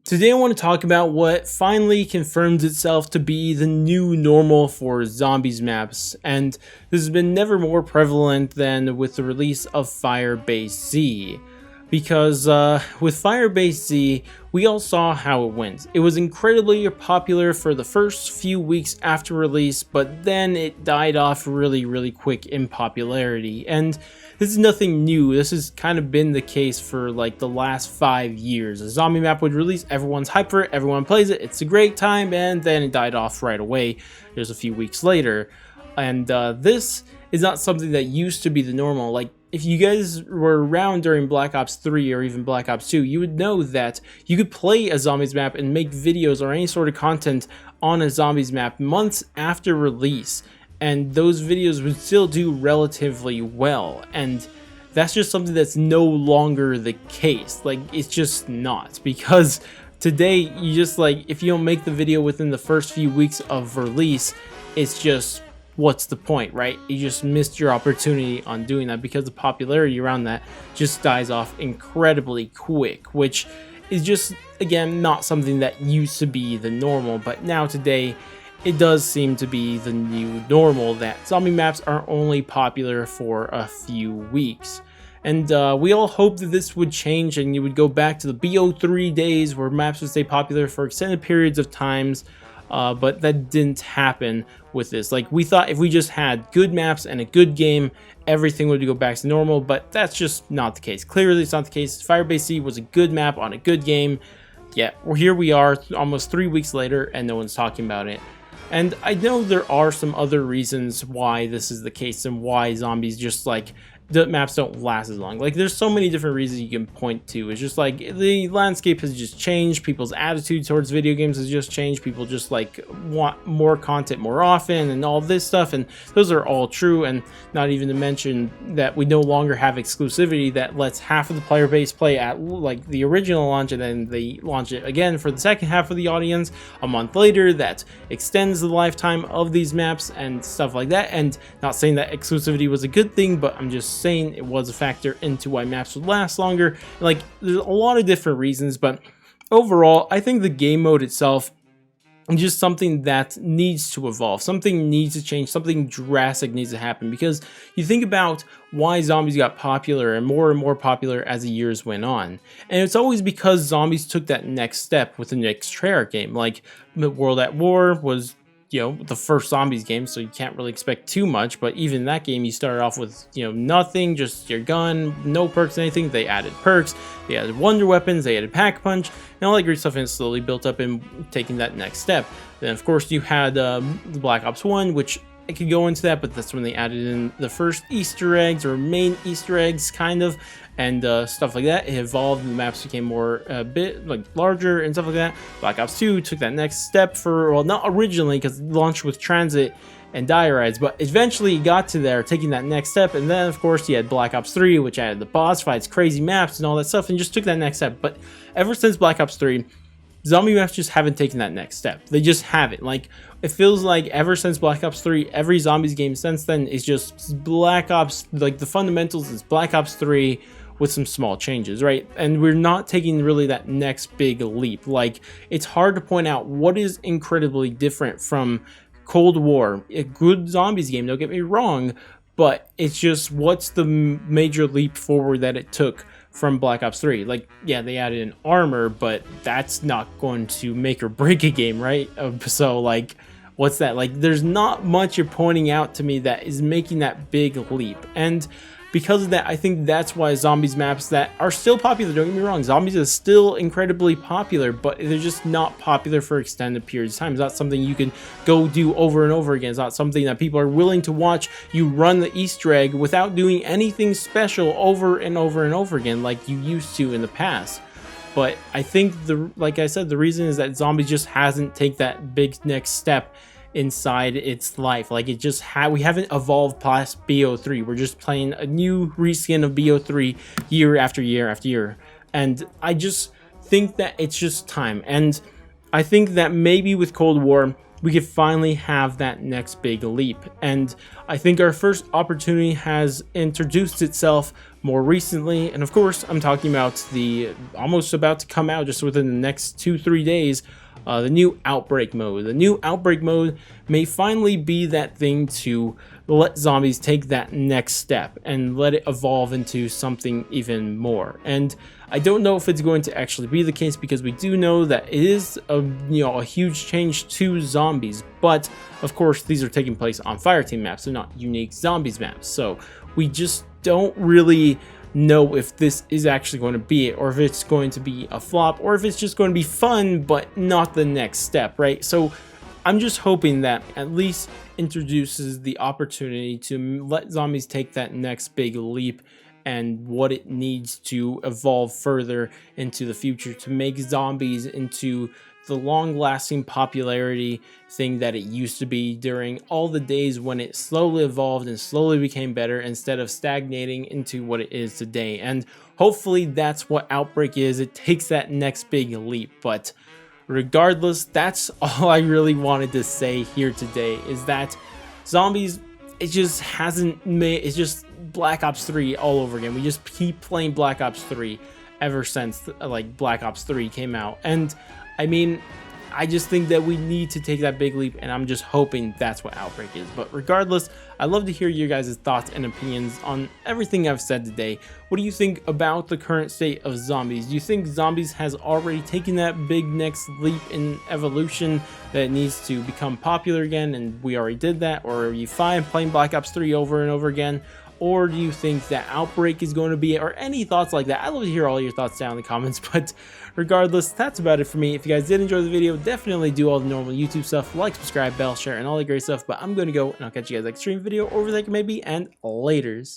Today I want to talk about what finally confirms itself to be the new normal for zombies maps, and this has been never more prevalent than with the release of Firebase Z. Because with Firebase Z, we all saw how it went. It was incredibly popular for the first few weeks after release, but then it died off really quick in popularity. And this is nothing new. This has kind of been the case for like the last 5 years. A zombie map would release, everyone's hyped for it, everyone plays it, it's a great time, and then it died off right away. There's a few weeks later. And this is not something that used to be the normal. Like, if you guys were around during Black Ops 3 or even Black Ops 2, you would know that you could play a zombies map and make videos or any sort of content on a zombies map months after release, and those videos would still do relatively well. And that's just something that's no longer the case. Like, it's just not, because today you just, like, if you don't make the video within the first few weeks of release, it's just, what's the point, right? You just missed your opportunity on doing that, because the popularity around that just dies off incredibly quick, which is just, again, not something that used to be the normal. But now today it does seem to be the new normal, that zombie maps are only popular for a few weeks. And we all hoped that this would change and you would go back to the BO3 days where maps would stay popular for extended periods of times. But that didn't happen with this. Like, we thought if we just had good maps and a good game, everything would go back to normal, but that's just not the case. Clearly it's not the case. Firebase Z was a good map on a good game. Yeah, well, here we are almost 3 weeks later and no one's talking about it. And I know there are some other reasons why this is the case and why zombies just, like, the maps don't last as long. Like, there's so many different reasons you can point to. It's just like the landscape has just changed, people's attitude towards video games has just changed, people just like want more content more often and all this stuff, and those are all true. And not even to mention that we no longer have exclusivity that lets half of the player base play at like the original launch, and then they launch it again for the second half of the audience a month later. That extends the lifetime of these maps and stuff like that. And not saying that exclusivity was a good thing, but I'm just saying it was a factor into why maps would last longer. Like, there's a lot of different reasons, but overall I think the game mode itself is just something that needs to evolve. Something needs to change, something drastic needs to happen, because you think about why zombies got popular and more popular as the years went on, and it's always because zombies took that next step with the next Treyarch game. Like, World at War was, you know, the first zombies game, so you can't really expect too much. But even that game, you started off with, you know, nothing, just your gun, no perks, anything. They added perks, they added wonder weapons, they added pack punch, and all that great stuff, and it slowly built up in taking that next step. Then of course you had the Black Ops 1, which I could go into that, but that's when they added in the first Easter eggs, or main Easter eggs, kind of, and stuff like that. It evolved, and the maps became more a bit like larger and stuff like that. Black Ops 2 took that next step for, well, not originally, because it launched with Transit and Diorides, but eventually it got to there, taking that next step. And then of course you had Black Ops 3, which added the boss fights, crazy maps, and all that stuff, and just took that next step. But ever since Black Ops 3, zombie maps just haven't taken that next step. They just haven't. Like, it feels like ever since Black Ops 3, every zombies game since then is just Black Ops, like the fundamentals is Black Ops 3 with some small changes, right? And we're not taking really that next big leap. Like, it's hard to point out what is incredibly different from Cold War, a good zombies game, don't get me wrong, but it's just, what's the major leap forward that it took from Black Ops 3? Like, yeah, they added an armor, but that's not going to make or break a game, right? So, like, what's that? Like, there's not much you're pointing out to me that is making that big leap. And because of that, I think that's why zombies maps that are still popular, don't get me wrong, zombies is still incredibly popular, but they're just not popular for extended periods of time. It's not something you can go do over and over again. It's not something that people are willing to watch you run the Easter egg without doing anything special over and over again like you used to in the past. But I think, like I said, the reason is that zombies just hasn't taken that big next step inside its life. Like, it just we haven't evolved past BO3. We're just playing a new reskin of BO3 year after year after year, and I just think that it's just time. And I think that maybe with Cold War we could finally have that next big leap, and I think our first opportunity has introduced itself more recently. And of course, I'm talking about the almost about to come out just within the next 2-3 days, the new Outbreak mode. The new Outbreak mode may finally be that thing to let zombies take that next step and let it evolve into something even more. And I don't know if it's going to actually be the case, because we do know that it is a huge change to zombies, but of course these are taking place on Fireteam maps, they're not unique zombies maps, so we just don't really know if this is actually going to be it, or if it's going to be a flop, or if it's just going to be fun but not the next step, right? So I'm just hoping that at least introduces the opportunity to let zombies take that next big leap and what it needs to evolve further into the future to make zombies into the long-lasting popularity thing that it used to be during all the days when it slowly evolved and slowly became better, instead of stagnating into what it is today. And hopefully that's what Outbreak is. It takes that next big leap. But regardless, that's all I really wanted to say here today, is that zombies, it just hasn't made, it's just Black Ops 3 all over again. We just keep playing Black Ops 3 ever since like Black Ops 3 came out. And I mean, I just think that we need to take that big leap, and I'm just hoping that's what Outbreak is. But regardless, I'd love to hear your guys' thoughts and opinions on everything I've said today. What do you think about the current state of zombies? Do you think zombies has already taken that big next leap in evolution that it needs to become popular again, and we already did that? Or are you fine playing Black Ops 3 over and over again? Or do you think that Outbreak is going to be it, or any thoughts like that? I'd love to hear all your thoughts down in the comments. But regardless, that's about it for me. If you guys did enjoy the video, definitely do all the normal YouTube stuff, like, subscribe, bell, share, and all the great stuff. But I'm going to go, and I'll catch you guys next stream video, or whatever that may be, and laters.